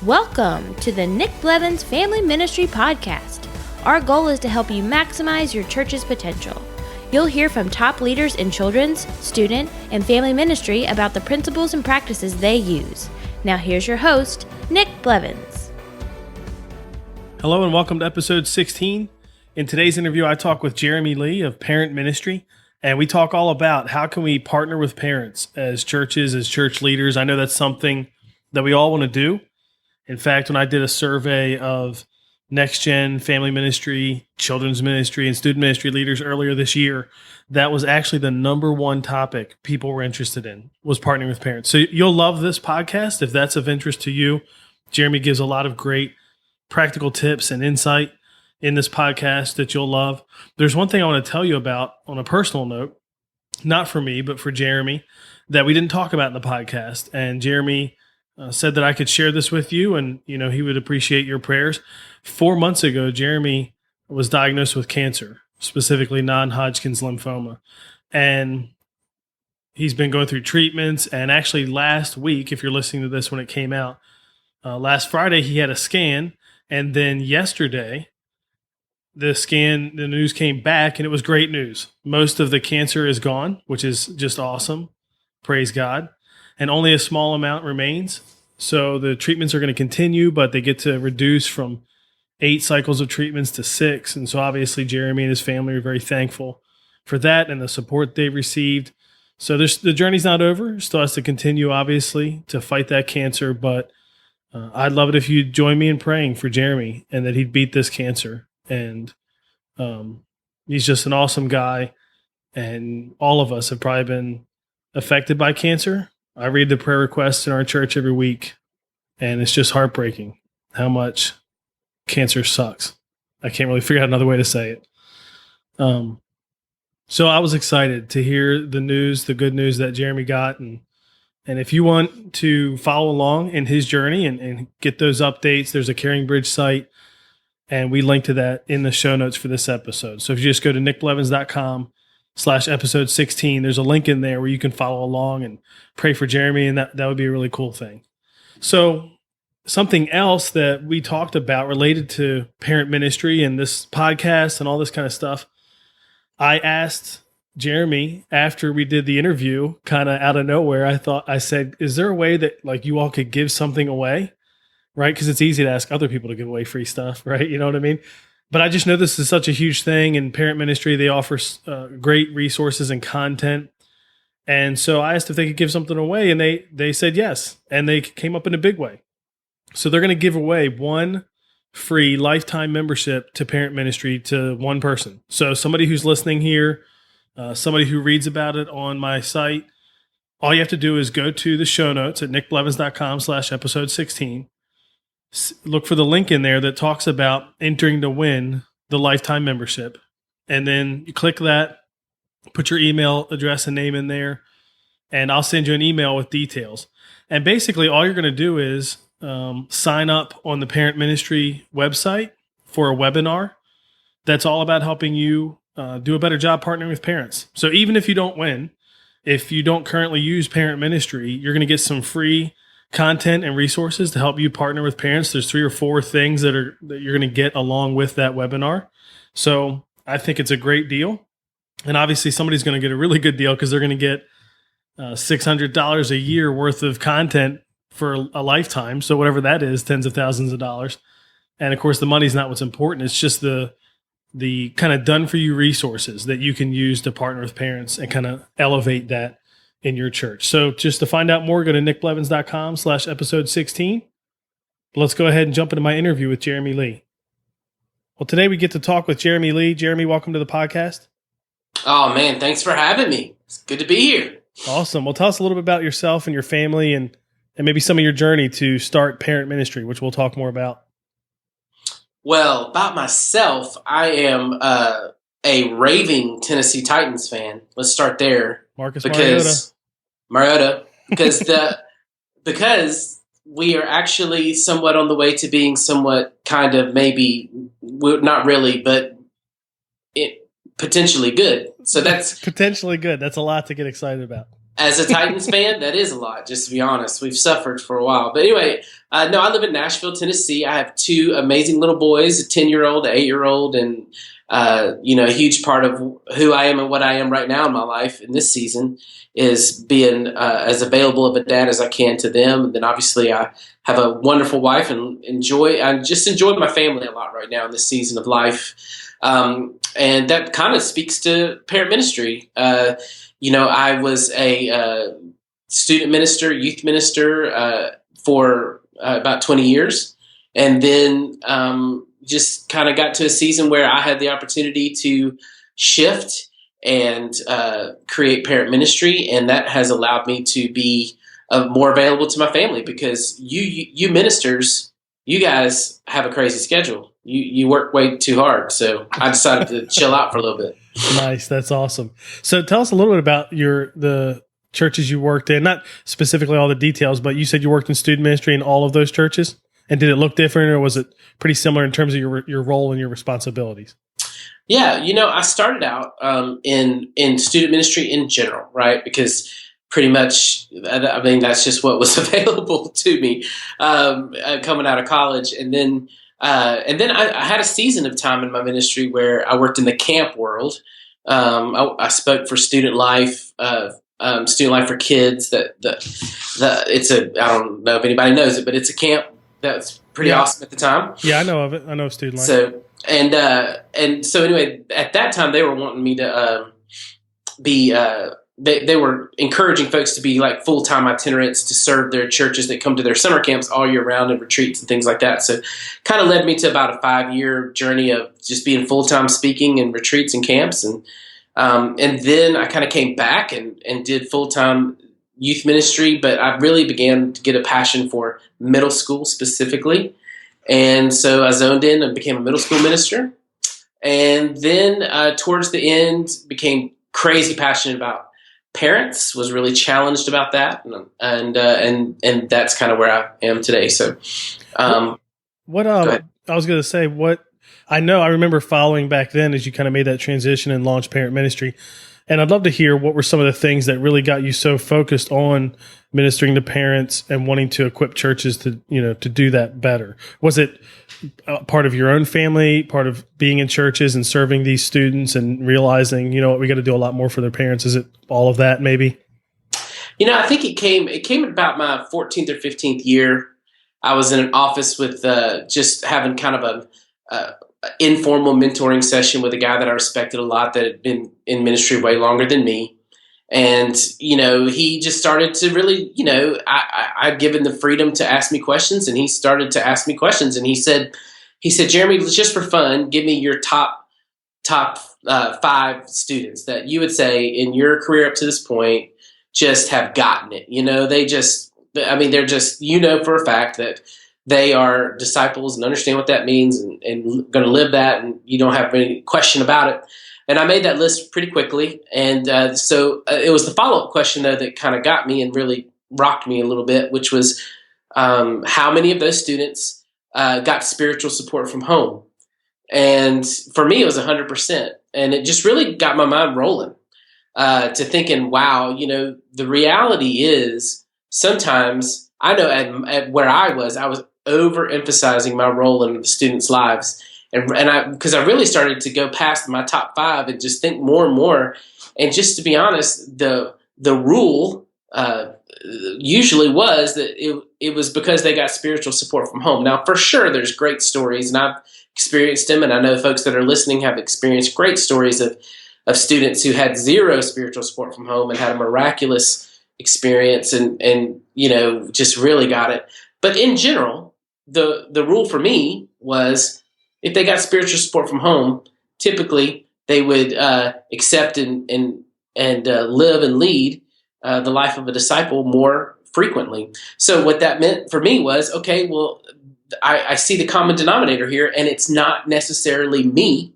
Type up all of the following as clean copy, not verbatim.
Welcome to the Nick Blevins Family Ministry Podcast. Our goal is to help you maximize your church's potential. You'll hear from top leaders in children's, student, and family ministry about the principles and practices they use. Now here's your host, Nick Blevins. Hello and welcome to episode 16. In today's interview, I talk with Jeremy Lee of Parent Ministry, and we talk all about how can we partner with parents as churches, as church leaders. I know that's something that we all want to do. In fact, when I did a survey of next-gen family ministry, children's ministry, and student ministry leaders earlier this year, that was actually the number one topic people were interested in, was partnering with parents. So you'll love this podcast if that's of interest to you. Jeremy gives a lot of great practical tips and insight in this podcast that you'll love. There's one thing I want to tell you about on a personal note, not for me, but for Jeremy, that we didn't talk about in the podcast. And Jeremy said that I could share this with you, and he would appreciate your prayers. 4 months ago, Jeremy was diagnosed with cancer, specifically non-Hodgkin's lymphoma, and he's been going through treatments. And actually, last week, if you're listening to this when it came out, last Friday he had a scan, and then yesterday the news came back, and it was great news. Most of the cancer is gone, which is just awesome. Praise God. And only a small amount remains. So the treatments are going to continue, but they get to reduce from 8 cycles of treatments to 6. And so obviously Jeremy and his family are very thankful for that and the support they've received. So the journey's not over. Still has to continue, obviously, to fight that cancer. But I'd love it if you'd join me in praying for Jeremy and that he'd beat this cancer. And he's just an awesome guy. And all of us have probably been affected by cancer. I read the prayer requests in our church every week, and it's just heartbreaking how much cancer sucks. I can't really figure out another way to say it. So I was excited to hear the news, the good news that Jeremy got. And if you want to follow along in his journey and get those updates, there's a Caring Bridge site, and we link to that in the show notes for this episode. So if you just go to nickblevins.com/episode 16, there's a link in there where you can follow along and pray for Jeremy, and that would be a really cool thing. So something else that we talked about related to parent ministry and this podcast and all this kind of stuff, I asked Jeremy after we did the interview, kind of out of nowhere, I said, is there a way that like you all could give something away? Right? Because it's easy to ask other people to give away free stuff, right? You know what I mean? But I just know this is such a huge thing in parent ministry. They offer great resources and content. And so I asked if they could give something away, and they said yes. And they came up in a big way. So they're going to give away one free lifetime membership to parent ministry to one person. So somebody who's listening here, somebody who reads about it on my site, all you have to do is go to the show notes at nickblevins.com/episode 16. Look for the link in there that talks about entering to win the lifetime membership. And then you click that, put your email address and name in there, and I'll send you an email with details. And basically all you're going to do is sign up on the Parent Ministry website for a webinar that's all about helping you do a better job partnering with parents. So even if you don't win, if you don't currently use Parent Ministry, you're going to get some free content and resources to help you partner with parents. There's 3 or 4 things that you're going to get along with that webinar. So I think it's a great deal. And obviously somebody's going to get a really good deal because they're going to get $600 a year worth of content for a lifetime. So whatever that is, tens of thousands of dollars. And of course, the money's not what's important. It's just the kind of done for you resources that you can use to partner with parents and kind of elevate that in your church. So just to find out more, go to nickblevins.com/episode 16. But let's go ahead and jump into my interview with Jeremy Lee. Well, today we get to talk with Jeremy Lee. Jeremy, welcome to the podcast. Oh, man, thanks for having me. It's good to be here. Awesome. Well, tell us a little bit about yourself and your family and maybe some of your journey to start parent ministry, which we'll talk more about. Well, about myself, I am a raving Tennessee Titans fan. Let's start there. Marcus Mariota. Because we are actually somewhat on the way to being somewhat kind of maybe, not really, but potentially good. So that's potentially good. That's a lot to get excited about. As a Titans fan, that is a lot, just to be honest. We've suffered for a while. But anyway, no, I live in Nashville, Tennessee. I have two amazing little boys, a 10-year-old, an 8-year-old, and, a huge part of who I am and what I am right now in my life in this season is being as available of a dad as I can to them. And then obviously I have a wonderful wife and I just enjoy my family a lot right now in this season of life. And that kind of speaks to parent ministry. I was a student minister, youth minister for about 20 years. And then just kind of got to a season where I had the opportunity to shift and create parent ministry. And that has allowed me to be more available to my family because you ministers, you guys have a crazy schedule. You work way too hard. So I decided to chill out for a little bit. Nice. That's awesome. So tell us a little bit about the churches you worked in, not specifically all the details, but you said you worked in student ministry in all of those churches. And did it look different or was it pretty similar in terms of your role and your responsibilities? Yeah. I started out in student ministry in general, right? Because pretty much, that's just what was available to me coming out of college. And then I had a season of time in my ministry where I worked in the camp world. I spoke for Student Life for Kids. I don't know if anybody knows it, but it's a camp that's pretty awesome at the time. Yeah, I know of it. I know of Student Life. So anyway, at that time they were wanting me to be. They were encouraging folks to be like full-time itinerants to serve their churches that come to their summer camps all year round and retreats and things like that. So kind of led me to about a 5-year journey of just being full-time speaking and retreats and camps. And then I kind of came back and did full-time youth ministry, but I really began to get a passion for middle school specifically. And so I zoned in and became a middle school minister. And then towards the end became crazy passionate about parents, was really challenged about that, and that's kind of where I am today. So, I was going to say I remember following back then as you kind of made that transition and launched parent ministry, and I'd love to hear what were some of the things that really got you so focused on ministering to parents and wanting to equip churches to do that better. Was it part of your own family, part of being in churches and serving these students and realizing, we got to do a lot more for their parents? Is it all of that maybe? I think it came about my 14th or 15th year. I was in an office with just having kind of a informal mentoring session with a guy that I respected a lot that had been in ministry way longer than me. And, he just started to really, I'd given the freedom to ask me questions, and he started to ask me questions. And he said, Jeremy, just for fun, give me your top 5 students that you would say in your career up to this point just have gotten it. They're just, for a fact that they are disciples and understand what that means and going to live that, and you don't have any question about it. And I made that list pretty quickly. And so it was the follow-up question, though, that kind of got me and really rocked me a little bit, which was how many of those students got spiritual support from home? And for me, it was 100%. And it just really got my mind rolling to thinking, wow, the reality is sometimes I know at where I was overemphasizing my role in the students' lives. Because I really started to go past my top 5 and just think more and more. And just to be honest, the rule usually was that it was because they got spiritual support from home. Now, for sure, there's great stories, and I've experienced them, and I know folks that are listening have experienced great stories of students who had zero spiritual support from home and had a miraculous experience and just really got it. But in general, the rule for me was, if they got spiritual support from home, typically they would accept and live and lead the life of a disciple more frequently. So what that meant for me was, okay, well, I see the common denominator here, and it's not necessarily me,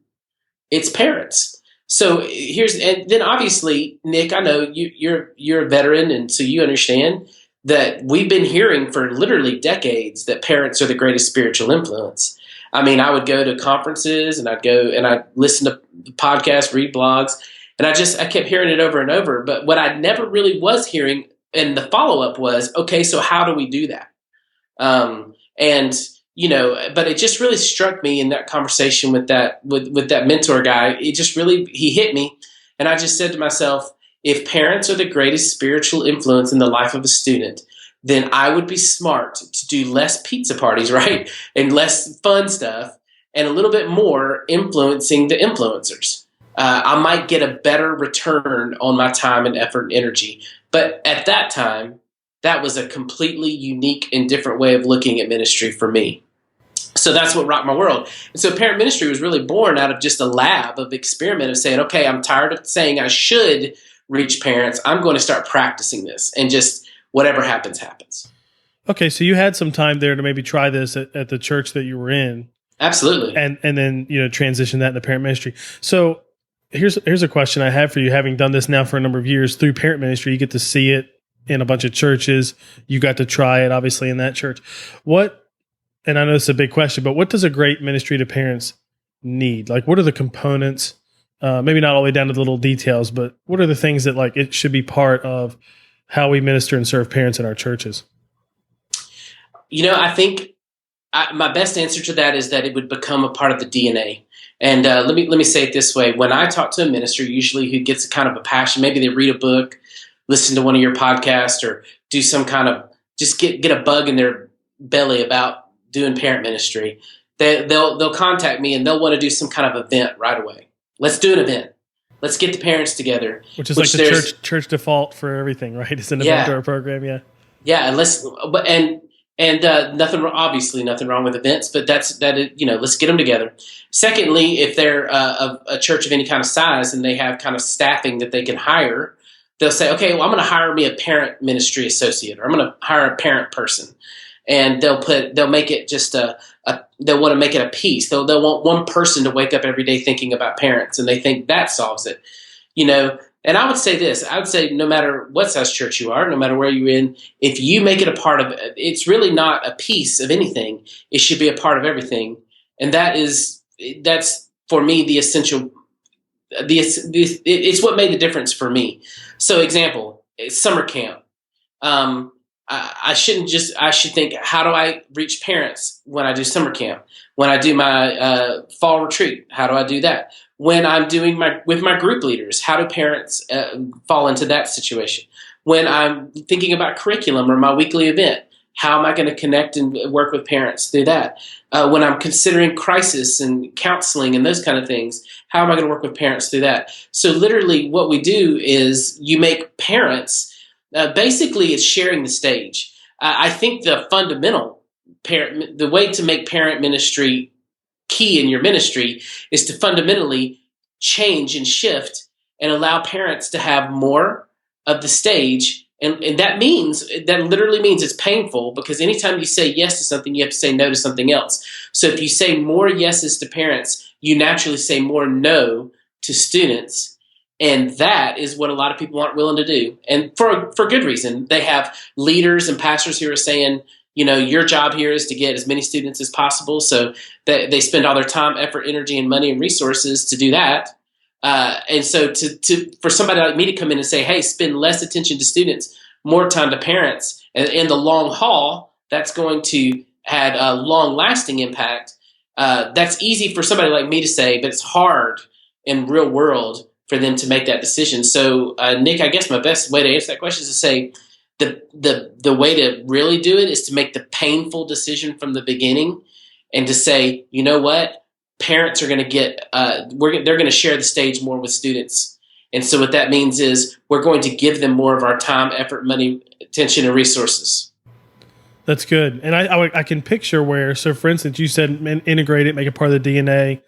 it's parents. So and then obviously, Nick, I know you're a veteran, and so you understand that we've been hearing for literally decades that parents are the greatest spiritual influence. I mean, I would go to conferences and I'd listen to podcasts, read blogs, And I kept hearing it over and over. But what I never really was hearing, and the follow-up was, okay, so how do we do that? And but it just really struck me in that conversation with that mentor guy. It just really, he hit me. And I just said to myself, if parents are the greatest spiritual influence in the life of a student, then I would be smart to do less pizza parties, right? And less fun stuff, and a little bit more influencing the influencers. I might get a better return on my time and effort and energy. But at that time, that was a completely unique and different way of looking at ministry for me. So that's what rocked my world. And so parent ministry was really born out of just a lab of experiment of saying, okay, I'm tired of saying I should reach parents. I'm going to start practicing this, and just whatever happens, happens. Okay, so you had some time there to maybe try this at the church that you were in. Absolutely. And then, transition that into parent ministry. So here's a question I have for you. Having done this now for a number of years through parent ministry, you get to see it in a bunch of churches. You got to try it, obviously, in that church. And I know it's a big question, but what does a great ministry to parents need? Like, what are the components? Maybe not all the way down to the little details, but what are the things that it should be part of how we minister and serve parents in our churches? I think my best answer to that is that it would become a part of the DNA. And let me say it this way. When I talk to a minister, usually who gets kind of a passion, maybe they read a book, listen to one of your podcasts, or do some kind of, just get a bug in their belly about doing parent ministry, they'll contact me and they'll want to do some kind of event right away. Let's do an event. Let's get the parents together. Which is like the church default for everything, right? It's an event or a program, yeah. Yeah, and nothing wrong with events, but let's get them together. Secondly, if they're a church of any kind of size and they have kind of staffing that they can hire, they'll say, okay, well, I'm going to hire me a parent ministry associate, or I'm going to hire a parent person. And they'll make it just they'll want to make it a piece. They'll want one person to wake up every day thinking about parents, and they think that solves it, And I would say this: I would say no matter what size church you are, no matter where you're in, if you make it a part of it, it's really not a piece of anything. It should be a part of everything, and that's for me the essential. It's what made the difference for me. So, example, summer camp. I should think, how do I reach parents when I do summer camp? When I do my fall retreat, how do I do that? When I'm doing with my group leaders, how do parents fall into that situation? When I'm thinking about curriculum or my weekly event, how am I going to connect and work with parents through that? When I'm considering crisis and counseling and those kind of things, how am I going to work with parents through that? So literally what we do is you make parents, basically it's sharing the stage. I think the fundamental the way to make parent ministry key in your ministry is to fundamentally change and shift and allow parents to have more of the stage. And that literally means it's painful, because anytime you say yes to something, you have to say no to something else. So if you say more yeses to parents, you naturally say more no to students. And that is what a lot of people aren't willing to do. And for good reason. They have leaders and pastors who are saying, your job here is to get as many students as possible. So they spend all their time, effort, energy, and money and resources to do that. And so for somebody like me to come in and say, hey, spend less attention to students, more time to parents, and in the long haul, that's going to have a long-lasting impact. That's easy for somebody like me to say, but it's hard in real world for them to make that decision. So, Nick, I guess my best way to answer that question is to say the way to really do it is to make the painful decision from the beginning, and to say, you know what? Parents are going to get, they're going to share the stage more with students. And so what that means is we're going to give them more of our time, effort, money, attention, and resources. That's good. And I can picture where, so for instance, you said integrate it, make it part of the DNA.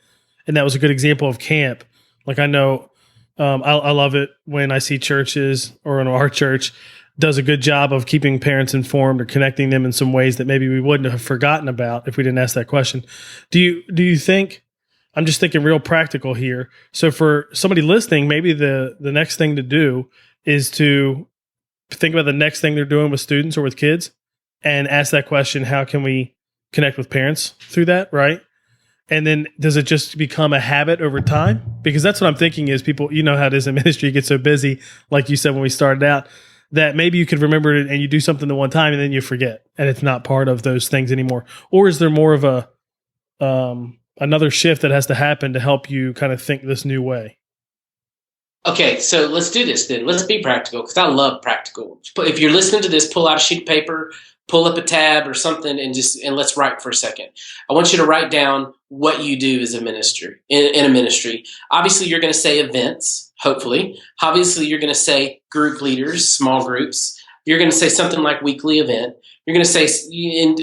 And that was a good example of camp. Like I know, I love it when I see churches, or in our church, does a good job of keeping parents informed or connecting them in some ways that maybe we wouldn't have forgotten about if we didn't ask that question. Do you think, I'm just thinking real practical here. So for somebody listening, maybe the next thing to do is to think about the next thing they're doing with students or with kids, and ask that question, how can we connect with parents through that, right? And then does it just become a habit over time? Because that's what I'm thinking is people, you know how it is in ministry, you get so busy, like you said when we started out, that maybe you could remember it and you do something the one time and then you forget and it's not part of those things anymore. Or is there more of a another shift that has to happen to help you kind of think this new way? Okay, so let's do this then. Let's be practical because I love practical. If you're listening to this, pull out a sheet of paper, pull up a tab or something, and let's write for a second. I want you to write down what you do as a ministry in a ministry. Obviously, you're going to say events. Hopefully, obviously, you're going to say group leaders, small groups. You're going to say something like weekly event. You're going to say,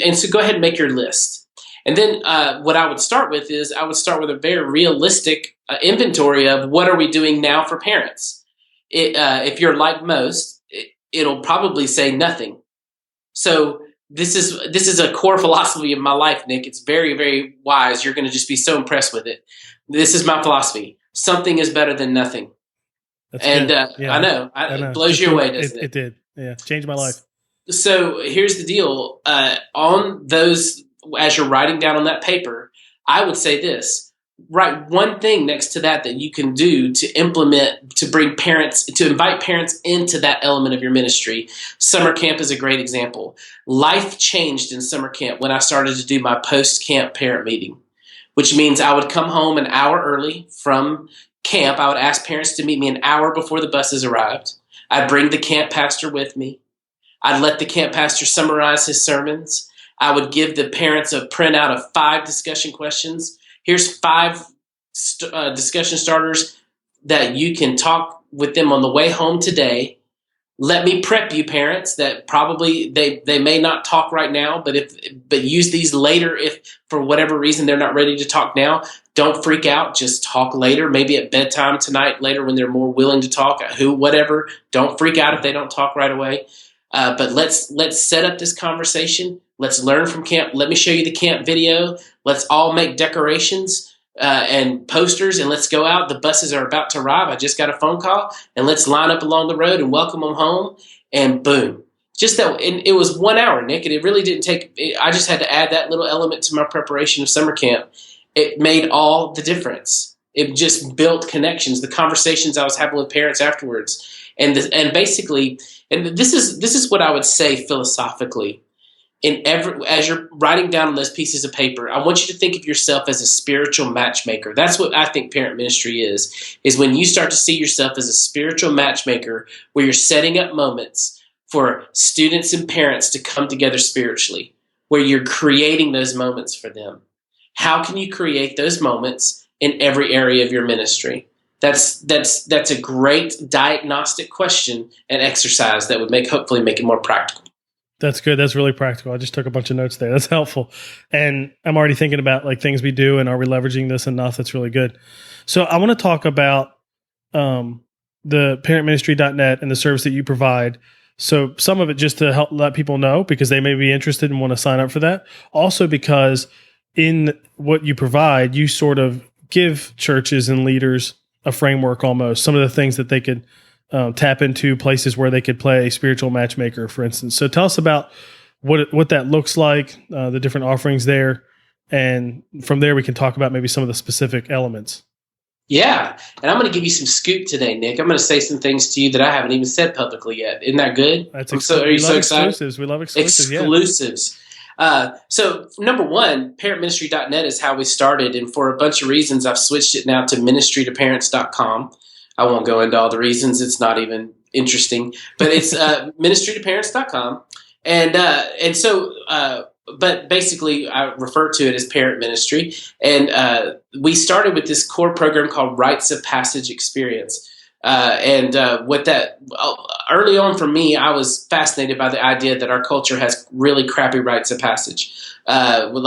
and so go ahead and make your list. And then what I would start with is I would start with a very realistic inventory of what are we doing now for parents. If you're like most, it'll probably say nothing. So this is a core philosophy of my life, Nick. It's very, very wise. You're going to just be so impressed with it. This is my philosophy. Something is better than nothing. That's and yeah, I know. It blows you away, doesn't it? It did. Yeah, changed my life. So here's the deal. On those, as you're writing down on that paper, I would say this. Write one thing next to that you can do to implement, to bring parents, to invite parents into that element of your ministry. Summer camp is a great example. Life changed in summer camp when I started to do my post-camp parent meeting, which means I would come home an hour early from camp. I would ask parents to meet me an hour before the buses arrived. I'd bring the camp pastor with me. I'd let the camp pastor summarize his sermons. I would give the parents a printout of 5 discussion questions. Here's 5 discussion starters that you can talk with them on the way home today. Let me prep you, parents, that probably they may not talk right now, but use these later if for whatever reason they're not ready to talk now. Don't freak out. Just talk later, maybe at bedtime tonight, later when they're more willing to talk. Whatever. Don't freak out if they don't talk right away. But let's set up this conversation. Let's learn from camp. Let me show you the camp video. Let's all make decorations and posters, and let's go out. The buses are about to arrive. I just got a phone call, and let's line up along the road and welcome them home. And boom. Just that, and it was 1 hour, Nick, and it really didn't take. I just had to add that little element to my preparation of summer camp. It made all the difference. It just built connections. The conversations I was having with parents afterwards, and basically, and this is what I would say philosophically. As you're writing down on those pieces of paper, I want you to think of yourself as a spiritual matchmaker. That's what I think parent ministry is when you start to see yourself as a spiritual matchmaker where you're setting up moments for students and parents to come together spiritually, where you're creating those moments for them. How can you create those moments in every area of your ministry? That's a great diagnostic question and exercise that would hopefully make it more practical. That's good. That's really practical. I just took a bunch of notes there. That's helpful. And I'm already thinking about like things we do and are we leveraging this enough? That's really good. So I want to talk about the parentministry.net and the service that you provide. So some of it just to help let people know because they may be interested and want to sign up for that. Also because in what you provide, you sort of give churches and leaders a framework almost. Some of the things that they could tap into, places where they could play spiritual matchmaker, for instance. So tell us about what that looks like, the different offerings there, and from there we can talk about maybe some of the specific elements. Yeah, and I'm going to give you some scoop today, Nick. I'm going to say some things to you that I haven't even said publicly yet. Isn't that good? Are you so excited? Exclusives. We love exclusives. Exclusives. Yeah. So number one, parentministry.net is how we started, and for a bunch of reasons, I've switched it now to ministrytoparents.com. I won't go into all the reasons. It's not even interesting, but it's ministrytoparents.com. And so, but basically I refer to it as parent ministry. And we started with this core program called Rites of Passage Experience. What that early on for me, I was fascinated by the idea that our culture has really crappy rites of passage. When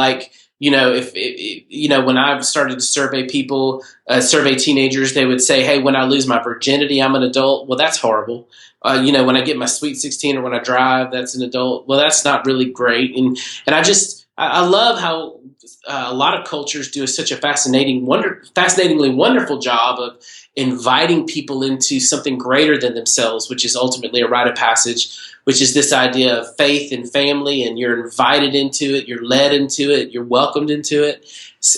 I started to survey people, survey teenagers, they would say, hey, when I lose my virginity, I'm an adult. Well, that's horrible. When I get my sweet 16 or when I drive, that's an adult. Well, that's not really great. And I love how a lot of cultures do such a fascinatingly wonderful job of inviting people into something greater than themselves, which is ultimately a rite of passage, which is this idea of faith and family, and you're invited into it, you're led into it, you're welcomed into it,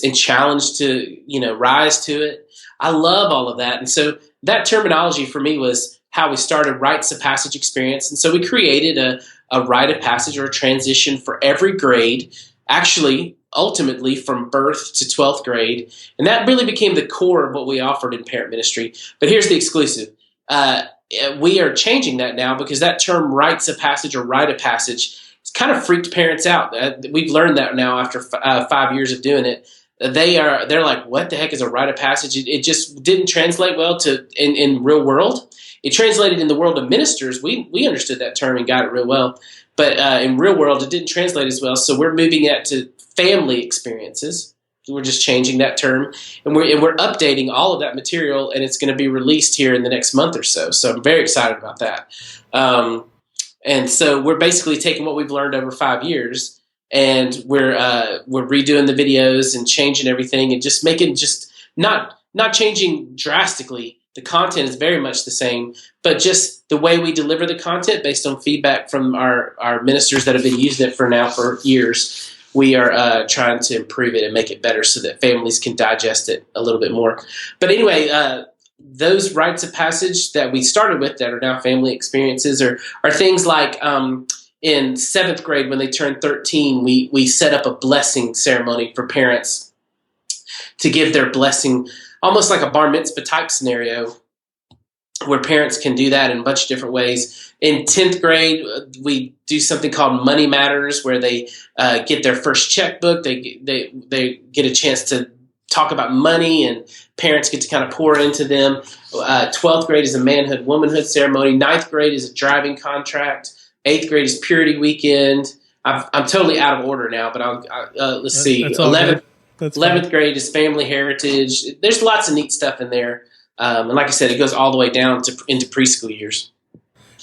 and challenged to, rise to it. I love all of that. And so that terminology for me was how we started Rites of Passage experience. And so we created a rite of passage or a transition for every grade, actually, ultimately from birth to 12th grade. And that really became the core of what we offered in parent ministry. But here's the exclusive. We are changing that now because that term rites of passage or rite of passage has kind of freaked parents out. We've learned that now after 5 years of doing it. They're like, what the heck is a rite of passage? It just didn't translate well in real world. It translated in the world of ministers. We understood that term and got it real well. But in real world, it didn't translate as well. So we're moving that to family experiences. We're just changing that term, and we're updating all of that material, and it's going to be released here in the next month or so. So I'm very excited about that. And so we're basically taking what we've learned over 5 years, and we're redoing the videos and changing everything, and just making not changing drastically. The content is very much the same, but just the way we deliver the content based on feedback from our ministers that have been using it for years. We are trying to improve it and make it better so that families can digest it a little bit more. But anyway, those rites of passage that we started with that are now family experiences are things like in 7th grade when they turned 13, we set up a blessing ceremony for parents to give their blessing, almost like a bar mitzvah type scenario, where parents can do that in a bunch of different ways. In 10th grade, we do something called Money Matters, where they get their first checkbook. They get a chance to talk about money, and parents get to kind of pour into them. 12th grade is a manhood, womanhood ceremony. 9th grade is a driving contract. 8th grade is purity weekend. I'm totally out of order now, but let's see. 11th grade is family heritage. There's lots of neat stuff in there. And like I said, it goes all the way down into preschool years.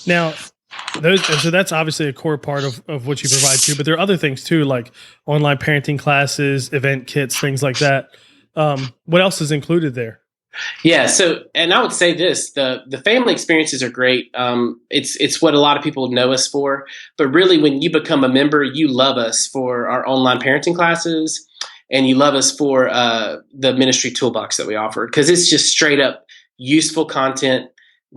Now, so that's obviously a core part of what you provide too, but there are other things too, like online parenting classes, event kits, things like that. What else is included there? Yeah. So, and I would say this, the family experiences are great. It's what a lot of people know us for, but really when you become a member, you love us for our online parenting classes, and you love us for the ministry toolbox that we offer, because it's just straight up useful content,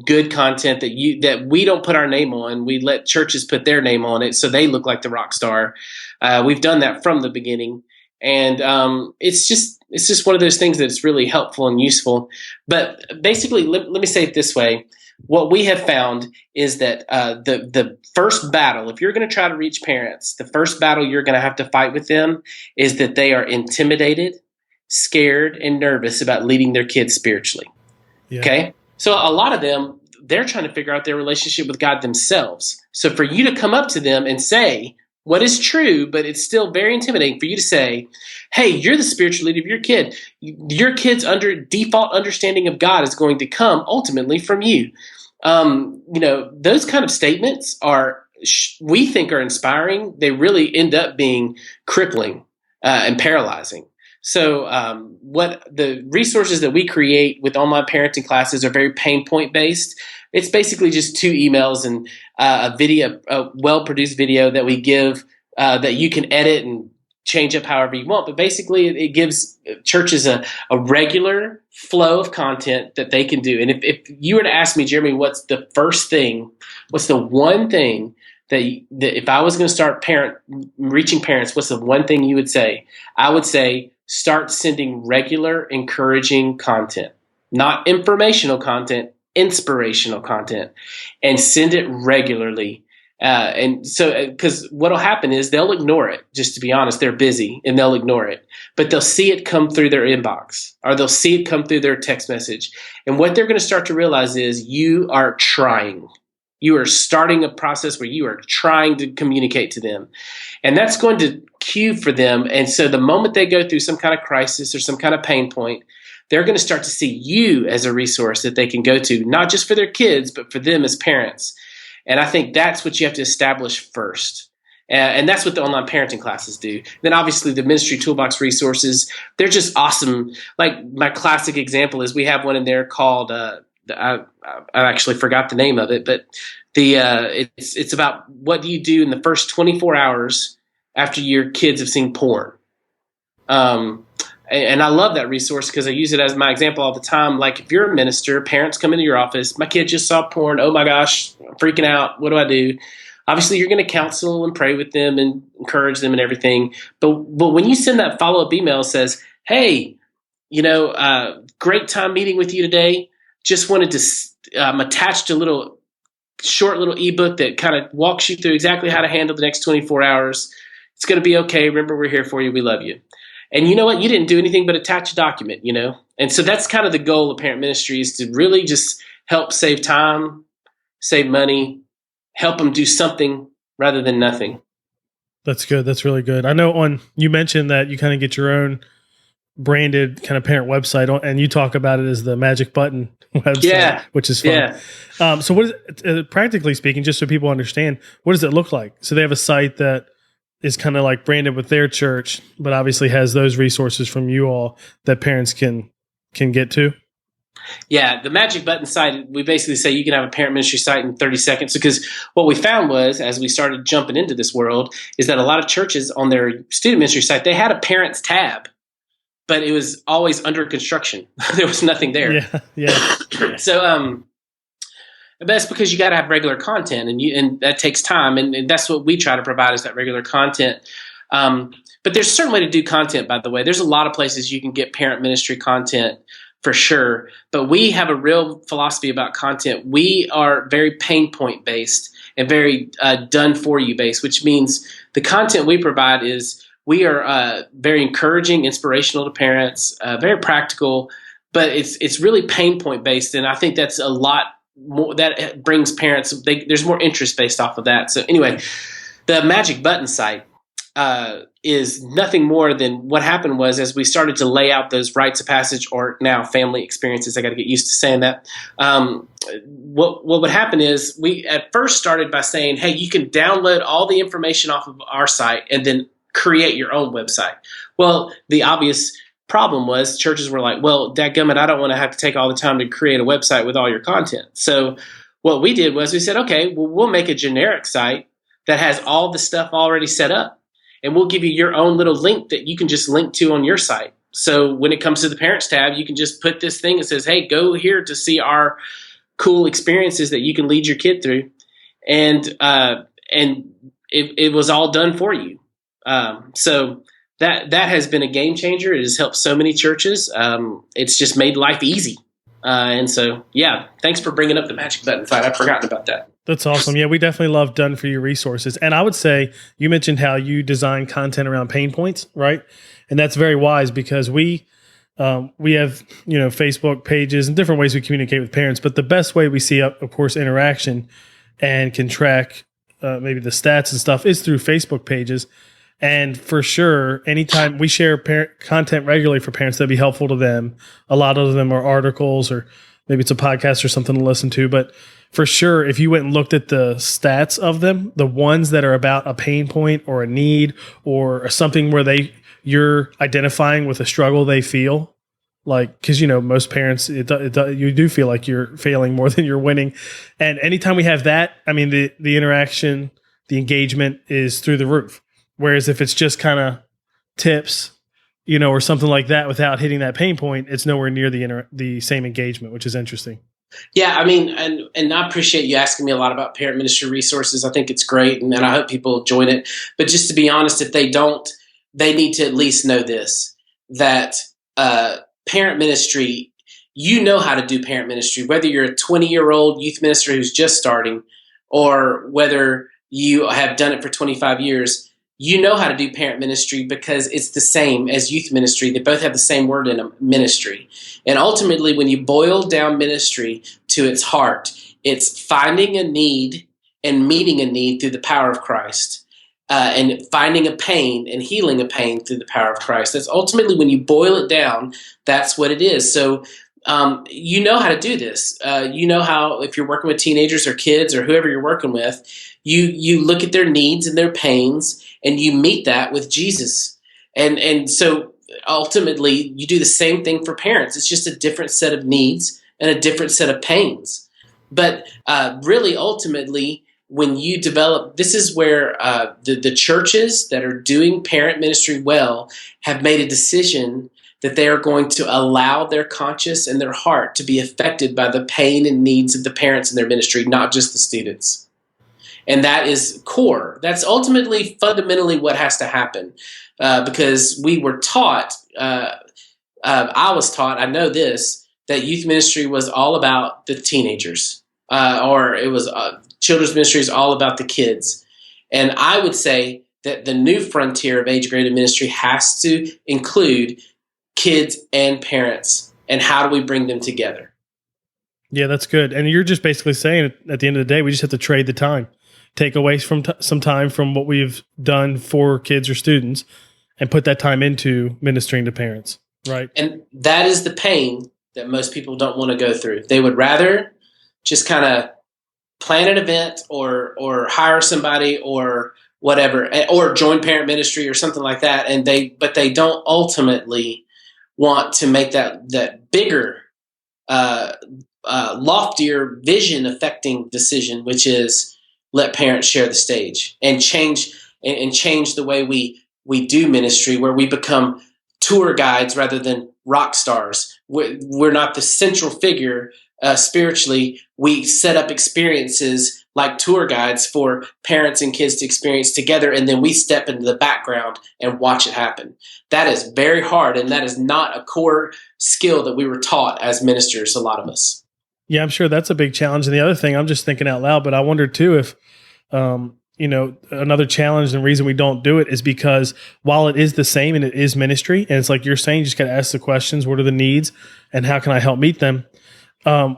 good content that we don't put our name on. We let churches put their name on it so they look like the rock star. We've done that from the beginning, and it's just one of those things that's really helpful and useful. But basically, let me say it this way. What we have found is that the first battle, if you're going to try to reach parents, the first battle you're going to have to fight with them is that they are intimidated, scared, and nervous about leading their kids spiritually. Yeah. Okay? So a lot of them, they're trying to figure out their relationship with God themselves. So for you to come up to them and say what is true, but it's still very intimidating for you to say, hey, you're the spiritual leader of your kid. Your kid's default understanding of God is going to come ultimately from you. Those kind of statements we think are inspiring. They really end up being crippling and paralyzing. So what the resources that we create with online parenting classes are very pain point based. It's basically just 2 emails and a well-produced video that we give that you can edit and change up however you want. But basically it gives churches a regular flow of content that they can do. And if you were to ask me, Jeremy, what's the one thing that if I was going to start reaching parents, what's the one thing you would say? I would say start sending regular, encouraging content, not informational content, inspirational content, and send it regularly. And so, because what'll happen is they'll ignore it. Just to be honest, they're busy and they'll ignore it, but they'll see it come through their inbox, or they'll see it come through their text message. And what they're going to start to realize is you are trying. You are starting a process where you are trying to communicate to them. And that's going to cue for them. And so the moment they go through some kind of crisis or some kind of pain point, they're going to start to see you as a resource that they can go to, not just for their kids, but for them as parents. And I think that's what you have to establish first. And that's what the online parenting classes do. Then obviously the ministry toolbox resources, they're just awesome. Like my classic example is we have one in there called actually forgot the name of it, but it's about what do you do in the first 24 hours after your kids have seen porn. And I love that resource because I use it as my example all the time. Like if you're a minister, parents come into your office, my kid just saw porn. Oh my gosh, I'm freaking out. What do I do? Obviously, you're going to counsel and pray with them and encourage them and everything. But when you send that follow-up email that says, hey, great time meeting with you today. Just wanted to attach a short little ebook that kind of walks you through exactly how to handle the next 24 hours. It's going to be okay. Remember, we're here for you. We love you. And you know what? You didn't do anything but attach a document, And so that's kind of the goal of parent ministry, is to really just help save time, save money, help them do something rather than nothing. That's good. That's really good. I know you mentioned that you kind of get your own branded kind of parent website, and you talk about it as the Magic Button website, which is fun. Yeah. So what is it, practically speaking, just so people understand, what does it look like? So they have a site that is kind of like branded with their church, but obviously has those resources from you all that parents can get to. Yeah, the Magic Button site, we basically say you can have a parent ministry site in 30 seconds, because what we found was, as we started jumping into this world, is that a lot of churches on their student ministry site, they had a parents tab, but it was always under construction. There was nothing there. Yeah. So, but that's because you got to have regular content, and that takes time, and that's what we try to provide, is that regular content. But there's a certain way to do content, by the way. There's a lot of places you can get parent ministry content for sure, but we have a real philosophy about content. We are very pain point based and very done for you based, which means the content we provide is we are very encouraging, inspirational to parents, very practical, but it's really pain point based, and I think that's a lot more that brings parents. There's more interest based off of that. So anyway, the Magic Button site is nothing more than what happened was, as we started to lay out those rites of passage, or now family experiences, I got to get used to saying that. What would happen is, we at first started by saying, hey, you can download all the information off of our site and then create your own website. Well, the obvious problem was churches were like, well, dadgummit, I don't want to have to take all the time to create a website with all your content. So what we did was we said, okay, well, we'll make a generic site that has all the stuff already set up, and we'll give you your own little link that you can just link to on your site. So when it comes to the parents tab, you can just put this thing that says, hey, go here to see our cool experiences that you can lead your kid through. And it was all done for you. So that has been a game changer. It has helped so many churches. It's just made life easy. And so, yeah, thanks for bringing up the Magic Button site. I've forgotten about that. That's awesome. Yeah, we definitely love done for you resources. And I would say, you mentioned how you design content around pain points, right? And that's very wise, because we have, Facebook pages and different ways we communicate with parents. But the best way we see, of course, interaction and can track maybe the stats and stuff is through Facebook pages. And for sure, anytime we share content regularly for parents that'd be helpful to them, a lot of them are articles, or maybe it's a podcast or something to listen to. But for sure, if you went and looked at the stats of them, the ones that are about a pain point or a need or something where you're identifying with a struggle they feel, like, because most parents, you do feel like you're failing more than you're winning. And anytime we have that, I mean, the interaction, the engagement is through the roof. Whereas if it's just kind of tips, or something like that without hitting that pain point, it's nowhere near the same engagement, which is interesting. Yeah, I mean, and I appreciate you asking me a lot about parent ministry resources. I think it's great, and I hope people join it. But just to be honest, if they don't, they need to at least know this, that parent ministry, how to do parent ministry, whether you're a 20-year-old youth minister who's just starting, or whether you have done it for 25 years, how to do parent ministry, because it's the same as youth ministry. They both have the same word in them, ministry. And ultimately, when you boil down ministry to its heart, it's finding a need and meeting a need through the power of Christ, and finding a pain and healing a pain through the power of Christ. That's ultimately, when you boil it down, that's what it is. So how to do this. How, if you're working with teenagers or kids or whoever you're working with, you look at their needs and their pains, and you meet that with Jesus. And so ultimately, you do the same thing for parents. It's just a different set of needs and a different set of pains. But really, ultimately, when you develop, this is where the churches that are doing parent ministry well have made a decision that they are going to allow their conscience and their heart to be affected by the pain and needs of the parents in their ministry, not just the students. And that is core. That's ultimately, fundamentally what has to happen, because we were taught, I was taught, I know this, that youth ministry was all about the teenagers, or it was children's ministry is all about the kids. And I would say that the new frontier of age-graded ministry has to include kids and parents, and how do we bring them together? Yeah, that's good. And you're just basically saying at the end of the day, we just have to trade the time, take away from some time from what we've done for kids or students and put that time into ministering to parents, right? And that is the pain that most people don't want to go through. They would rather just kind of plan an event or hire somebody or whatever, or join parent ministry or something like that. But they don't ultimately want to make that bigger, loftier vision affecting decision, which is let parents share the stage and change the way we do ministry, where we become tour guides rather than rock stars. We're not the central figure spiritually. We set up experiences like tour guides for parents and kids to experience together, and then we step into the background and watch it happen. That is very hard, and that is not a core skill that we were taught as ministers, a lot of us. Yeah, I'm sure that's a big challenge. And the other thing, I'm just thinking out loud, but I wonder too if, another challenge and reason we don't do it is because while it is the same and it is ministry, and it's like you're saying, you just got to ask the questions, what are the needs and how can I help meet them?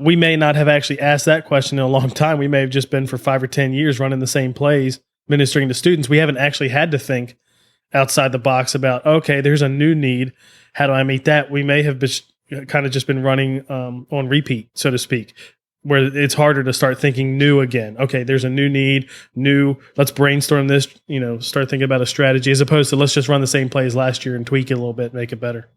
We may not have actually asked that question in a long time. We may have just been for 5 or 10 years running the same plays, ministering to students. We haven't actually had to think outside the box about, okay, there's a new need. How do I meet that? We may have kind of just been running on repeat, so to speak, where it's harder to start thinking new again. Okay, there's a new need, let's brainstorm this, start thinking about a strategy, as opposed to let's just run the same plays last year and tweak it a little bit, make it better.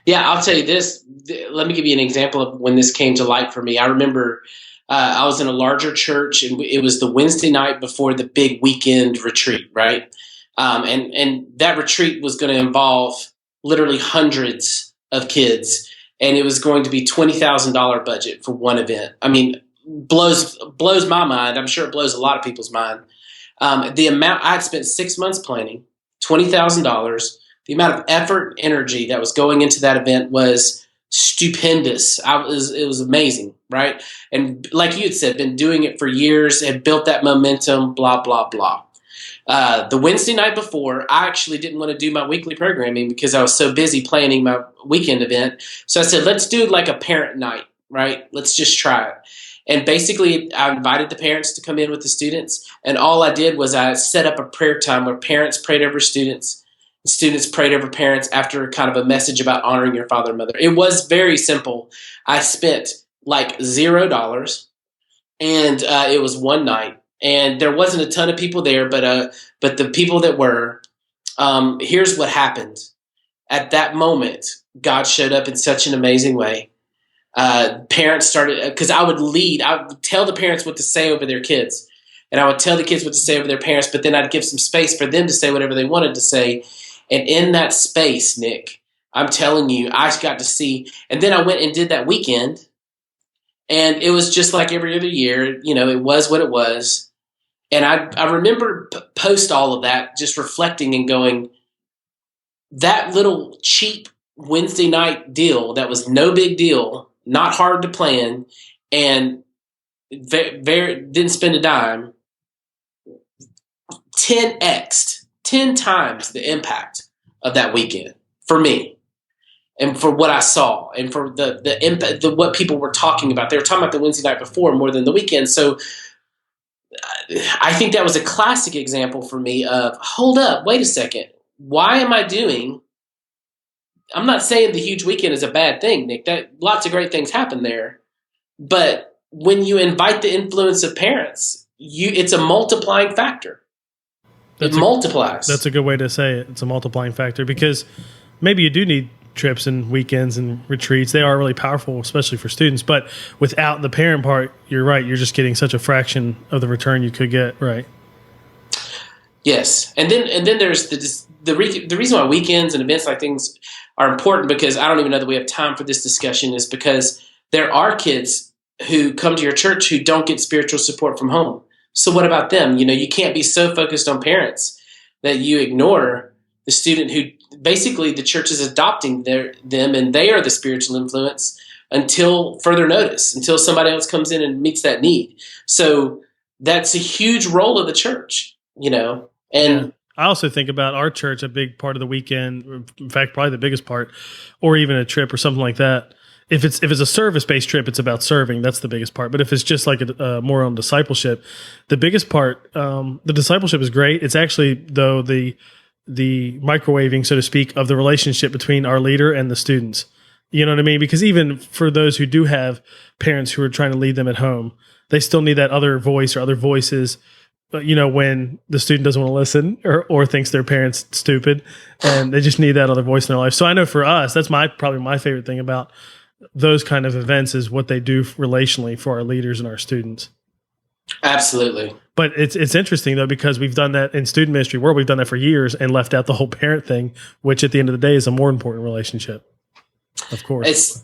Yeah, I'll tell you this. Let me give you an example of when this came to light for me. I remember I was in a larger church, and it was the Wednesday night before the big weekend retreat, right? And that retreat was going to involve literally hundreds of kids, and it was going to be $20,000 budget for one event. I mean, blows my mind. I'm sure it blows a lot of people's mind. The amount I had spent 6 months planning, $20,000. The amount of effort, energy that was going into that event was stupendous. It was amazing, right? And like you had said, been doing it for years, had built that momentum, blah, blah, blah. The Wednesday night before, I actually didn't want to do my weekly programming because I was so busy planning my weekend event. So I said, let's do like a parent night, right? Let's just try it. And basically, I invited the parents to come in with the students. And all I did was I set up a prayer time where parents prayed over students. Students prayed over parents after kind of a message about honoring your father and mother. It was very simple. I spent like $0, and it was one night. And there wasn't a ton of people there, but the people that were, here's what happened. At that moment, God showed up in such an amazing way. Parents started, because I would tell the parents what to say over their kids, and I would tell the kids what to say over their parents, but then I'd give some space for them to say whatever they wanted to say. And in that space, Nick, I'm telling you, I got to see, and then I went and did that weekend, and it was just like every other year, it was what it was. And I remember post all of that, just reflecting and going, that little cheap Wednesday night deal that was no big deal, not hard to plan, and didn't spend a dime, 10 times the impact of that weekend for me, and for what I saw, and for the impact, what people were talking about. They were talking about the Wednesday night before more than the weekend. So I think that was a classic example for me of, hold up, wait a second. Why am I doing? I'm not saying the huge weekend is a bad thing, Nick. Lots of great things happen there. But when you invite the influence of parents, it's a multiplying factor. It multiplies. That's a good way to say it. It's a multiplying factor, because maybe you do need trips and weekends and retreats. They are really powerful, especially for students. But without the parent part, you're right. You're just getting such a fraction of the return you could get, right? Yes, and then there's the reason why weekends and events like things are important, because I don't even know that we have time for this discussion, is because there are kids who come to your church who don't get spiritual support from home. So what about them? You can't be so focused on parents that you ignore the student who basically the church is adopting them, and they are the spiritual influence until further notice, until somebody else comes in and meets that need. So that's a huge role of the church, And I also think about our church, a big part of the weekend, in fact, probably the biggest part, or even a trip or something like that. If it's a service-based trip, it's about serving. That's the biggest part. But if it's just like a more on discipleship, the biggest part, the discipleship is great. It's actually, though, the microwaving, so to speak, of the relationship between our leader and the students. You know what I mean? Because even for those who do have parents who are trying to lead them at home, they still need that other voice or other voices. When the student doesn't want to listen or thinks their parent's stupid, and they just need that other voice in their life. So I know for us, that's probably my favorite thing about those kind of events is what they do relationally for our leaders and our students. Absolutely. But it's interesting, though, because we've done that in student ministry world. We've done that for years and left out the whole parent thing, which at the end of the day is a more important relationship, of course.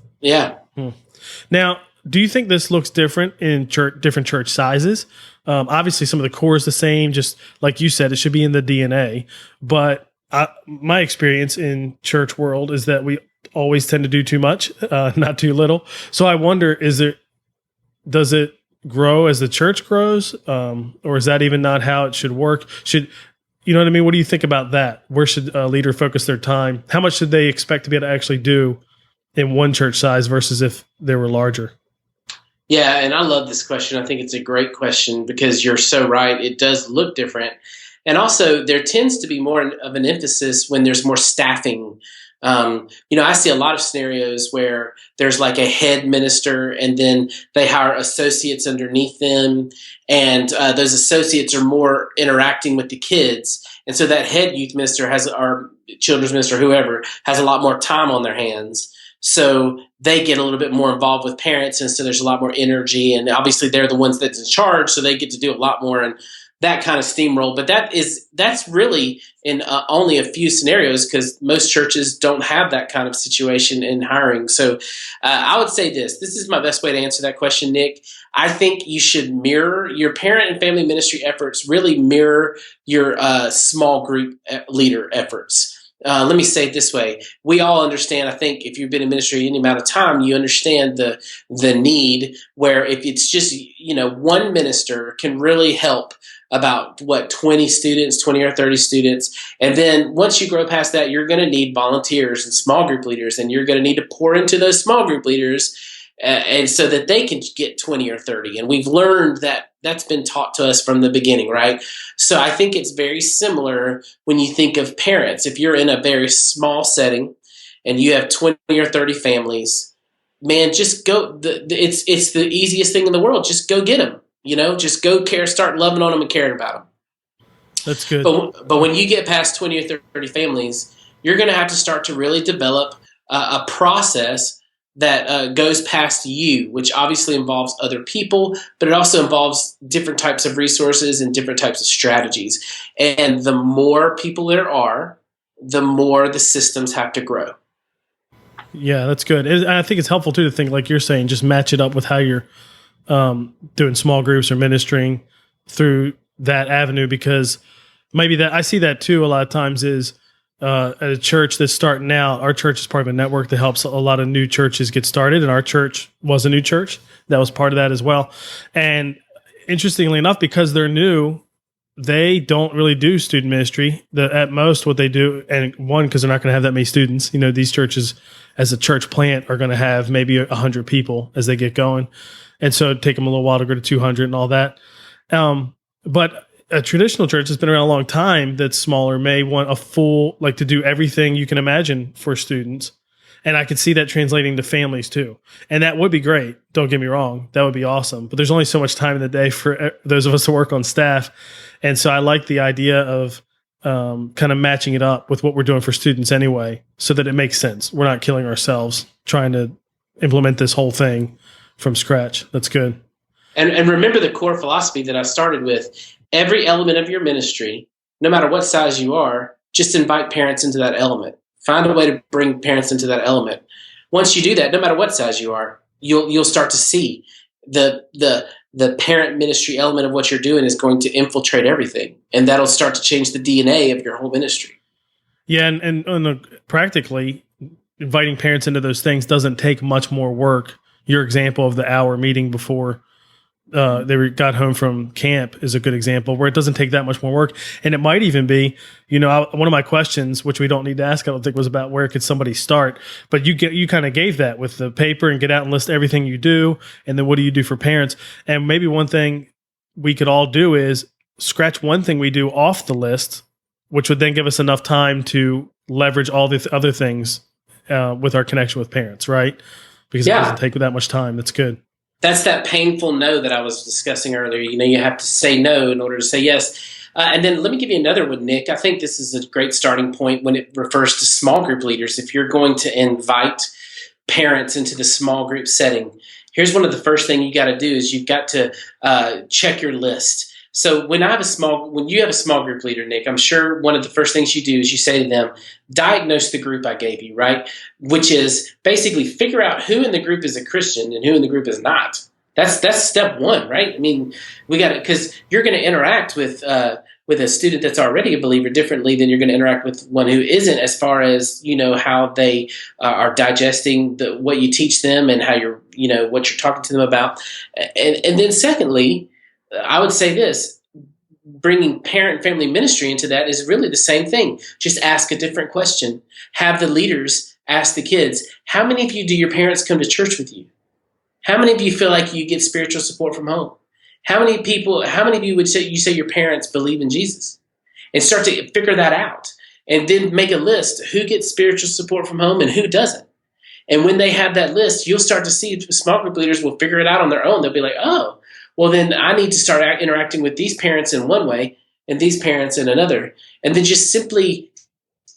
Now, do you think this looks different in different church sizes? Obviously, some of the core is the same. Just like you said, it should be in the DNA. But my experience in church world is that we always tend to do too much, not too little. So I wonder, does it grow as the church grows, or is that even not how it should work? You know what I mean? What do you think about that? Where should a leader focus their time? How much should they expect to be able to actually do in one church size versus if they were larger? Yeah, and I love this question. I think it's a great question because you're so right. It does look different. And also, there tends to be more of an emphasis when there's more staffing. I see a lot of scenarios where there's like a head minister and then they hire associates underneath them. And those associates are more interacting with the kids. And so that head youth minister or children's minister, whoever, has a lot more time on their hands. So they get a little bit more involved with parents, and so there's a lot more energy. And obviously, they're the ones that's in charge, so they get to do a lot more and that kind of steamroll. But that's really in only a few scenarios because most churches don't have that kind of situation in hiring. So I would say this is my best way to answer that question, Nick. I think you should mirror your parent and family ministry efforts. Really mirror your small group leader efforts. Let me say it this way. We all understand, I think if you've been in ministry any amount of time, you understand the need where if it's just, one minister can really help about 20 or 30 students. And then once you grow past that, you're going to need volunteers and small group leaders, and you're going to need to pour into those small group leaders and so that they can get 20 or 30. And we've learned that that's been taught to us from the beginning, right? So I think it's very similar when you think of parents. If you're in a very small setting and you have 20 or 30 families, man, just go. It's the easiest thing in the world. Just go get them. Just go start loving on them and caring about them. That's good. But when you get past 20 or 30 families, you're going to have to start to really develop a process that goes past you, which obviously involves other people, but it also involves different types of resources and different types of strategies. And the more people there are, the more the systems have to grow. Yeah, that's good. I think it's helpful, too, to think, like you're saying, just match it up with how you're doing small groups or ministering through that avenue, because maybe that I see that, too, a lot of times is at a church that's starting out. Our church is part of a network that helps a lot of new churches get started, and our church was a new church. That was part of that as well. And interestingly enough, because they're new, they don't really do student ministry. At most, what they do, and one, because they're not going to have that many students. These churches, as a church plant, are going to have maybe 100 people as they get going, and so it'd take them a little while to go to 200 and all that. But a traditional church that's been around a long time that's smaller may want a full, to do everything you can imagine for students. And I could see that translating to families too. And that would be great. Don't get me wrong. That would be awesome. But there's only so much time in the day for those of us who work on staff. And so I like the idea of kind of matching it up with what we're doing for students anyway, so that it makes sense. We're not killing ourselves trying to implement this whole thing from scratch. That's good. And remember the core philosophy that I started with. Every element of your ministry, no matter what size you are, just invite parents into that element. Find a way to bring parents into that element. Once you do that, no matter what size you are, you'll start to see the parent ministry element of what you're doing is going to infiltrate everything, and that'll start to change the DNA of your whole ministry. Yeah, and practically inviting parents into those things doesn't take much more work. Your example of the hour meeting before got home from camp is a good example where it doesn't take that much more work. And it might even be, one of my questions, which we don't need to ask, I don't think, was about where could somebody start, but you kind of gave that with the paper and get out and list everything you do. And then what do you do for parents? And maybe one thing we could all do is scratch one thing we do off the list, which would then give us enough time to leverage all the other things with our connection with parents, right? Because it doesn't take that much time. That's good. That's that painful no that I was discussing earlier. You have to say no in order to say yes. And then let me give you another one, Nick. I think this is a great starting point when it refers to small group leaders. If you're going to invite parents into the small group setting, here's one of the first things you got to do is you've got to check your list. So when you have a small group leader, Nick, I'm sure one of the first things you do is you say to them, diagnose the group I gave you, right? Which is basically figure out who in the group is a Christian and who in the group is not. That's step one, right? I mean, we got it, because you're going to interact with a student that's already a believer differently than you're going to interact with one who isn't, as far as how they are digesting what you teach them and how what you're talking to them about. And then secondly, I would say this, bringing parent and family ministry into that is really the same thing. Just ask a different question. Have the leaders ask the kids, how many of you do your parents come to church with you? How many of you feel like you get spiritual support from home? How many of you would say your parents believe in Jesus? And start to figure that out. And then make a list, who gets spiritual support from home and who doesn't. And when they have that list, you'll start to see small group leaders will figure it out on their own. They'll be like, oh, well, then I need to start interacting with these parents in one way and these parents in another. And then just simply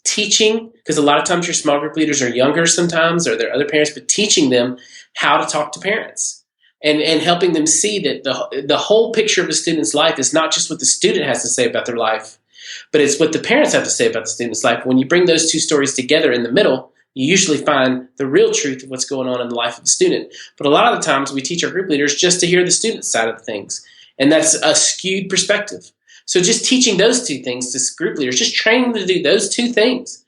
teaching, because a lot of times your small group leaders are younger sometimes, or they're other parents, but teaching them how to talk to parents and helping them see that the whole picture of a student's life is not just what the student has to say about their life, but it's what the parents have to say about the student's life. When you bring those two stories together in the middle, you usually find the real truth of what's going on in the life of the student. But a lot of the times we teach our group leaders just to hear the student's side of things. And that's a skewed perspective. So just teaching those two things to group leaders, just training them to do those two things,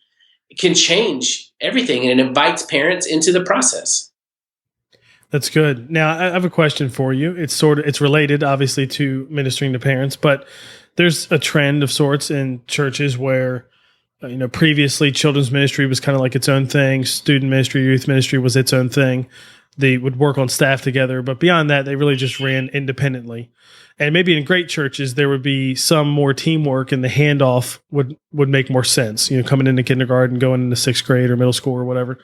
it can change everything, and it invites parents into the process. That's good. Now, I have a question for you. It's related, obviously, to ministering to parents, but there's a trend of sorts in churches where previously children's ministry was kind of like its own thing. Student ministry, youth ministry was its own thing. They would work on staff together, but beyond that, they really just ran independently. And maybe in great churches, there would be some more teamwork, and the handoff would make more sense, coming into kindergarten, going into sixth grade or middle school or whatever.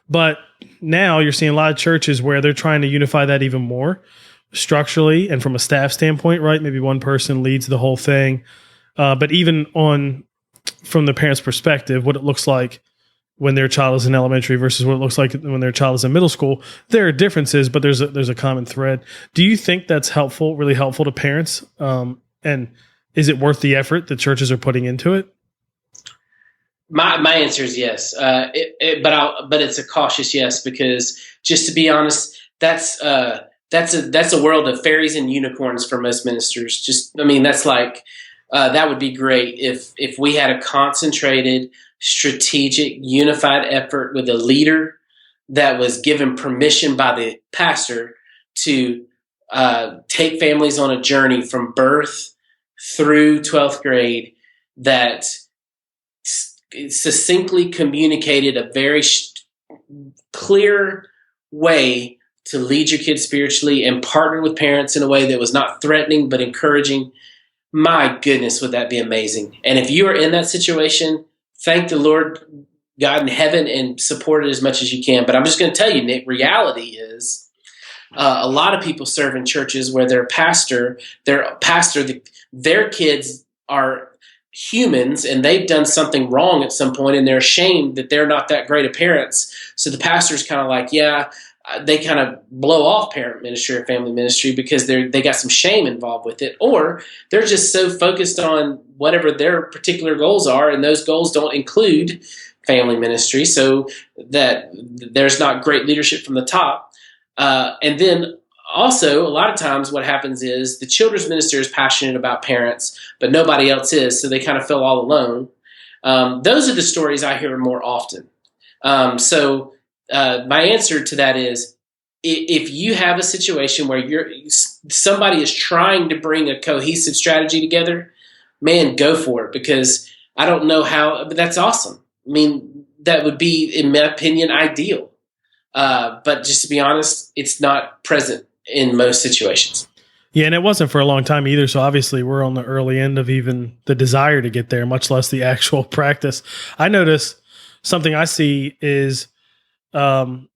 But now you're seeing a lot of churches where they're trying to unify that even more structurally and from a staff standpoint, right? Maybe one person leads the whole thing. But even from the parent's perspective, what it looks like when their child is in elementary versus what it looks like when their child is in middle school, there are differences, but there's a common thread. Do you think that's helpful, really helpful to parents? And is it worth the effort that churches are putting into it? My answer is yes, but it's a cautious yes, because just to be honest, that's a world of fairies and unicorns for most ministers. That's like that would be great if we had a concentrated, strategic, unified effort with a leader that was given permission by the pastor to take families on a journey from birth through 12th grade that succinctly communicated a very clear way to lead your kids spiritually and partner with parents in a way that was not threatening but encouraging. My goodness, would that be amazing? And if you are in that situation, thank the Lord God in heaven and support it as much as you can. But I'm just going to tell you, Nick, reality is a lot of people serve in churches where their kids are humans and they've done something wrong at some point and they're ashamed that they're not that great of parents. So the pastor's kind of like, they kind of blow off parent ministry or family ministry because they got some shame involved with it, or they're just so focused on whatever their particular goals are, and those goals don't include family ministry, so that there's not great leadership from the top. And then also, a lot of times what happens is the children's minister is passionate about parents, but nobody else is, so they kind of feel all alone. Those are the stories I hear more often. So my answer to that is, if you have a situation where somebody is trying to bring a cohesive strategy together, man, go for it, because I don't know how, but that's awesome. I mean, that would be, in my opinion, ideal. But just to be honest, it's not present in most situations. Yeah, and it wasn't for a long time either. So obviously we're on the early end of even the desire to get there, much less the actual practice. I notice something I see is,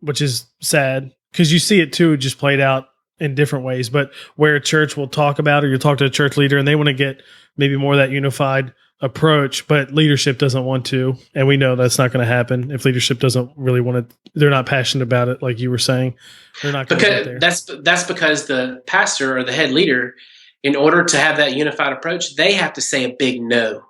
which is sad, because you see it too, just played out in different ways, but where a church will talk about, or you'll talk to a church leader and they want to get maybe more of that unified approach, but leadership doesn't want to. And we know that's not going to happen if leadership doesn't really want to, they're not passionate about it. Like you were saying, they're not going to get there. That's because the pastor or the head leader, in order to have that unified approach, they have to say a big no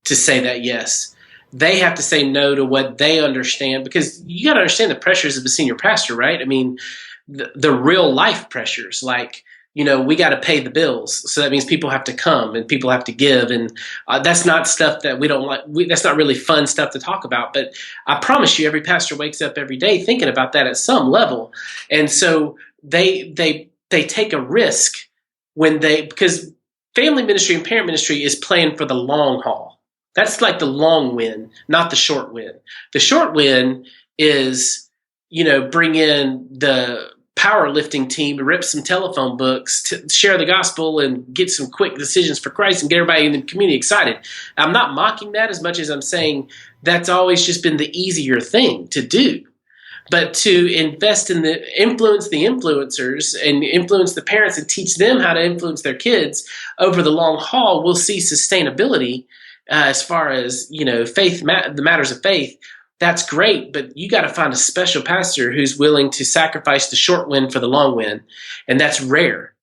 to say that yes. They have to say no to what they understand, because you got to understand the pressures of a senior pastor, right? I mean, the real life pressures, like, we got to pay the bills. So that means people have to come and people have to give. And that's not stuff that we don't like. That's not really fun stuff to talk about. But I promise you, every pastor wakes up every day thinking about that at some level. And so they take a risk because family ministry and parent ministry is playing for the long haul. That's like the long win, not the short win. The short win is, bring in the powerlifting team, rip some telephone books, to share the gospel and get some quick decisions for Christ and get everybody in the community excited. I'm not mocking that as much as I'm saying that's always just been the easier thing to do. But to invest in influence the influencers and influence the parents and teach them how to influence their kids over the long haul, we'll see sustainability as far as, faith, the matters of faith. That's great, but you got to find a special pastor who's willing to sacrifice the short win for the long win, and that's rare.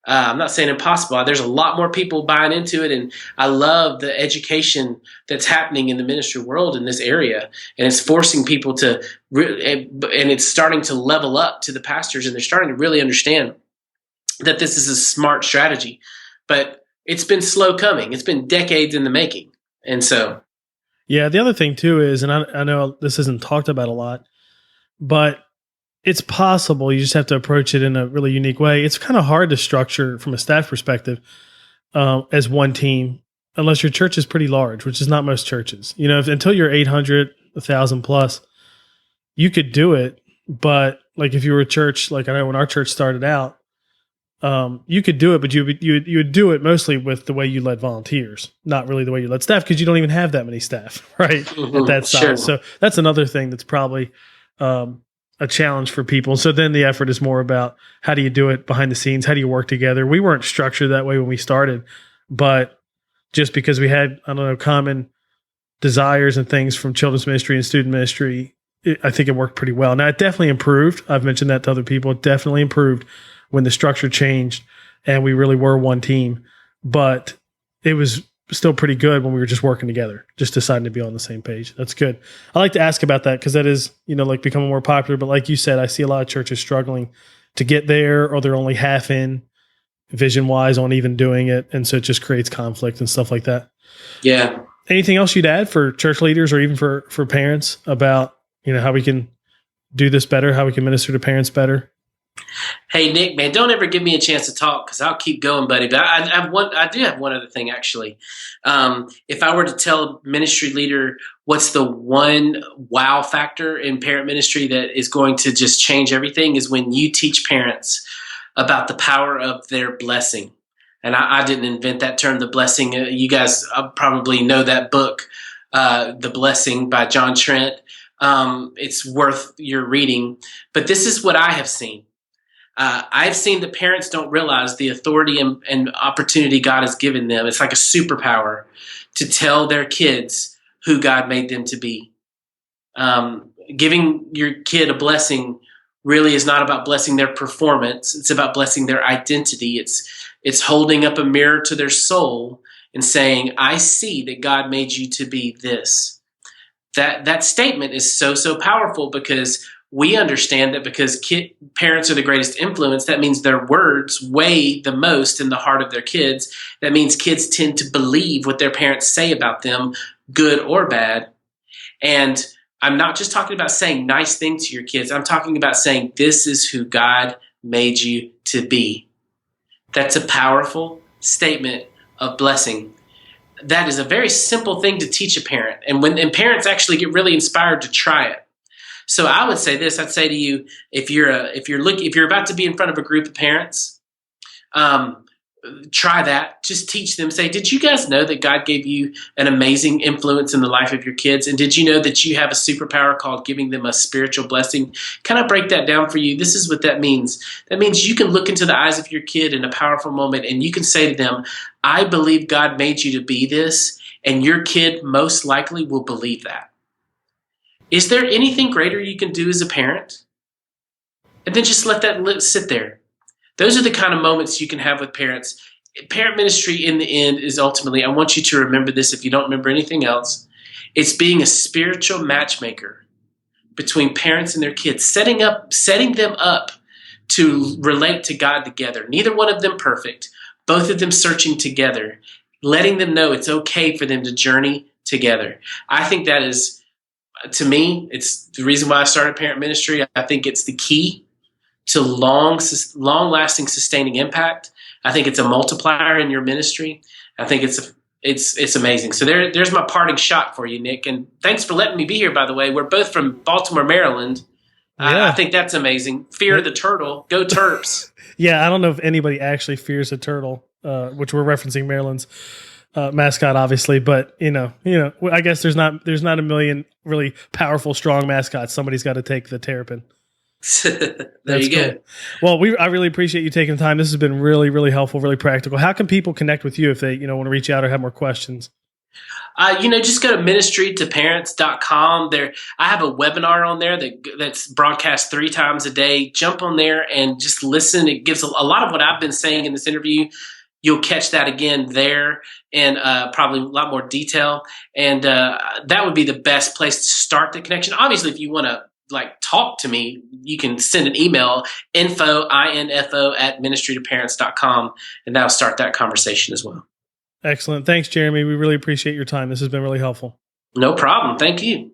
I'm not saying impossible. There's a lot more people buying into it, and I love the education that's happening in the ministry world in this area, and it's forcing people to, and it's starting to level up to the pastors, and they're starting to really understand that this is a smart strategy. But it's been slow coming. It's been decades in the making, and so. Yeah, the other thing too is, and I know this isn't talked about a lot, but it's possible. You just have to approach it in a really unique way. It's kind of hard to structure from a staff perspective as one team, unless your church is pretty large, which is not most churches. Until you're 800, 1,000 plus, you could do it. But like if you were a church, like I know when our church started out, you could do it, but you would do it mostly with the way you led volunteers, not really the way you led staff, because you don't even have that many staff, right? Mm-hmm, at that size. sure. So that's another thing that's probably a challenge for people. So then the effort is more about how do you do it behind the scenes? How do you work together? We weren't structured that way when we started, but just because we had, common desires and things from children's ministry and student ministry, I think it worked pretty well. Now it definitely improved. I've mentioned that to other people. It definitely improved when the structure changed and we really were one team, but it was still pretty good when we were just working together, just deciding to be on the same page. That's good. I like to ask about that because that is, becoming more popular. But like you said, I see a lot of churches struggling to get there, or they're only half in vision wise on even doing it. And so it just creates conflict and stuff like that. Yeah. Anything else you'd add for church leaders or even for parents about, how we can do this better, how we can minister to parents better? Hey, Nick, man, don't ever give me a chance to talk because I'll keep going, buddy. But I do have one other thing, actually. If I were to tell a ministry leader what's the one wow factor in parent ministry that is going to just change everything, is when you teach parents about the power of their blessing. And I didn't invent that term, the blessing. You guys probably know that book, The Blessing by John Trent. It's worth your reading. But this is what I have seen. I've seen that parents don't realize the authority and opportunity God has given them. It's like a superpower to tell their kids who God made them to be. Giving your kid a blessing really is not about blessing their performance. It's about blessing their identity. It's holding up a mirror to their soul and saying, I see that God made you to be this. That statement is so powerful, because we understand that because parents are the greatest influence, that means their words weigh the most in the heart of their kids. That means kids tend to believe what their parents say about them, good or bad. And I'm not just talking about saying nice things to your kids. I'm talking about saying, this is who God made you to be. That's a powerful statement of blessing. That is a very simple thing to teach a parent. And parents actually get really inspired to try it. So I would say this, I'd say to you, if you're about to be in front of a group of parents, try that. Just teach them. Say, did you guys know that God gave you an amazing influence in the life of your kids? And did you know that you have a superpower called giving them a spiritual blessing? Can I break that down for you? This is what that means. That means you can look into the eyes of your kid in a powerful moment and you can say to them, I believe God made you to be this. And your kid most likely will believe that. Is there anything greater you can do as a parent? And then just let that sit there. Those are the kind of moments you can have with parents. Parent ministry in the end is ultimately, I want you to remember this if you don't remember anything else, it's being a spiritual matchmaker between parents and their kids, setting them up to relate to God together. Neither one of them perfect, both of them searching together, letting them know it's okay for them to journey together. I think that is, to me, it's the reason why I started parent ministry. I think it's the key to long-lasting, sustaining impact. I think it's a multiplier in your ministry. I think it's amazing. So there's my parting shot for you, Nick. And thanks for letting me be here, by the way. We're both from Baltimore, Maryland. Yeah. I think that's amazing. Fear the turtle. Go Terps. Yeah, I don't know if anybody actually fears a turtle, which we're referencing Maryland's mascot, obviously. But I guess there's not a million really powerful, strong mascots. Somebody's got to take the terrapin. There you go. Well, I really appreciate you taking the time. This has been really, really helpful, really practical. How can people connect with you if they, want to reach out or have more questions? Just go to ministrytoparents.com. I have a webinar on there that's broadcast 3 times a day. Jump on there and just listen. It gives a lot of what I've been saying in this interview. You'll catch that again there and probably a lot more detail. And that would be the best place to start the connection. Obviously, if you want to talk to me, you can send an email, info at ministrytoparents.com, and that'll start that conversation as well. Excellent. Thanks, Jeremy. We really appreciate your time. This has been really helpful. No problem. Thank you.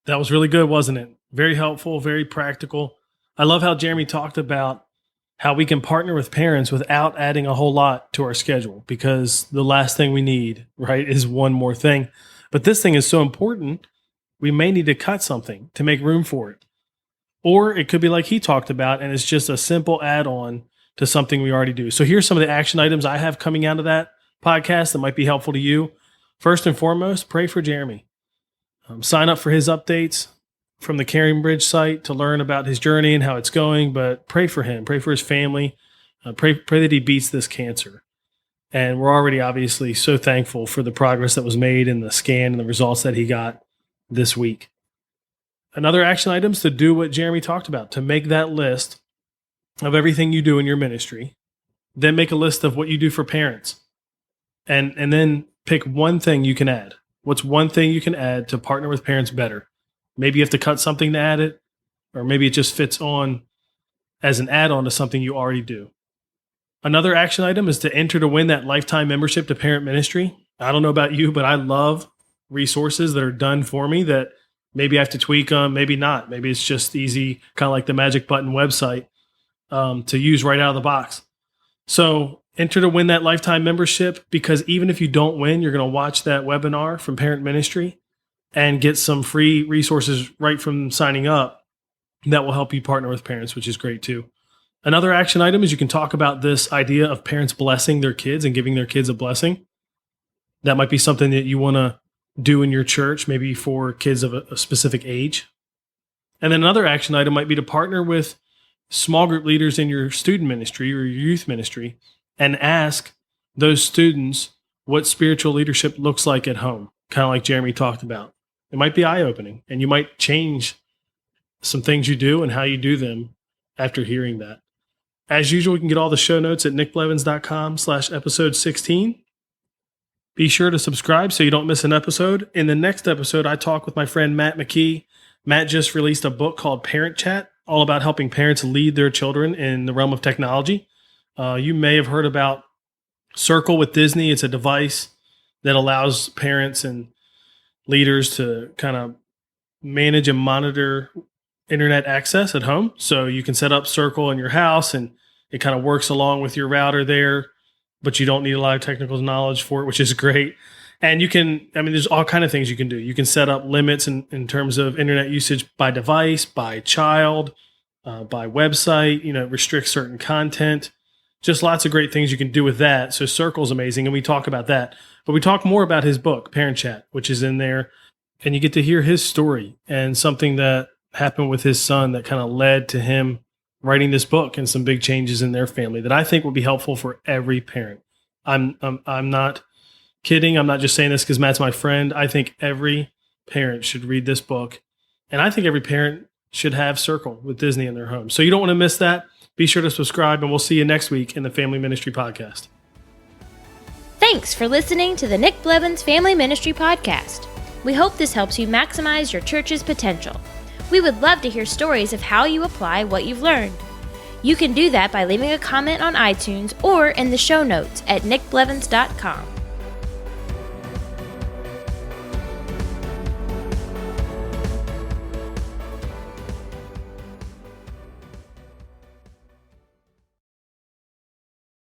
That was really good, wasn't it? Very helpful, very practical. I love how Jeremy talked about how we can partner with parents without adding a whole lot to our schedule, because the last thing we need, right, is one more thing. But this thing is so important, we may need to cut something to make room for it. Or it could be like he talked about, and it's just a simple add-on to something we already do. So here's some of the action items I have coming out of that podcast that might be helpful to you. First and foremost, pray for Jeremy. Sign up for his updates from the Caring Bridge site to learn about his journey and how it's going, but pray for him, pray for his family, pray that he beats this cancer. And we're already obviously so thankful for the progress that was made in the scan and the results that he got this week. Another action item is to do what Jeremy talked about, to make that list of everything you do in your ministry, then make a list of what you do for parents, and then pick one thing you can add. What's one thing you can add to partner with parents better? Maybe you have to cut something to add it, or maybe it just fits on as an add-on to something you already do. Another action item is to enter to win that lifetime membership to Parent Ministry. I don't know about you, but I love resources that are done for me that maybe I have to tweak them, maybe not. Maybe it's just easy, kind of like the Magic Button website to use right out of the box. So enter to win that lifetime membership, because even if you don't win, you're going to watch that webinar from Parent Ministry and get some free resources right from signing up that will help you partner with parents, which is great too. Another action item is you can talk about this idea of parents blessing their kids and giving their kids a blessing. That might be something that you want to do in your church, maybe for kids of a specific age. And then another action item might be to partner with small group leaders in your student ministry or your youth ministry and ask those students what spiritual leadership looks like at home, kind of like Jeremy talked about. It might be eye-opening, and you might change some things you do and how you do them after hearing that. As usual, you can get all the show notes at nickblevins.com/episode 16. Be sure to subscribe so you don't miss an episode. In the next episode, I talk with my friend Matt McKee. Matt just released a book called Parent Chat, all about helping parents lead their children in the realm of technology. You may have heard about Circle with Disney. It's a device that allows parents and leaders to kind of manage and monitor internet access at home. So you can set up Circle in your house and it kind of works along with your router there, but you don't need a lot of technical knowledge for it, which is great. And you can, there's all kind of things you can do. You can set up limits in terms of internet usage by device, by child, by website, restrict certain content. Just lots of great things you can do with that. So Circle's amazing, and we talk about that. But we talk more about his book, Parent Chat, which is in there. And you get to hear his story and something that happened with his son that kind of led to him writing this book and some big changes in their family that I think will be helpful for every parent. I'm not kidding. I'm not just saying this because Matt's my friend. I think every parent should read this book. And I think every parent should have Circle with Disney in their home. So you don't want to miss that. Be sure to subscribe, and we'll see you next week in the Family Ministry Podcast. Thanks for listening to the Nick Blevins Family Ministry Podcast. We hope this helps you maximize your church's potential. We would love to hear stories of how you apply what you've learned. You can do that by leaving a comment on iTunes or in the show notes at nickblevins.com.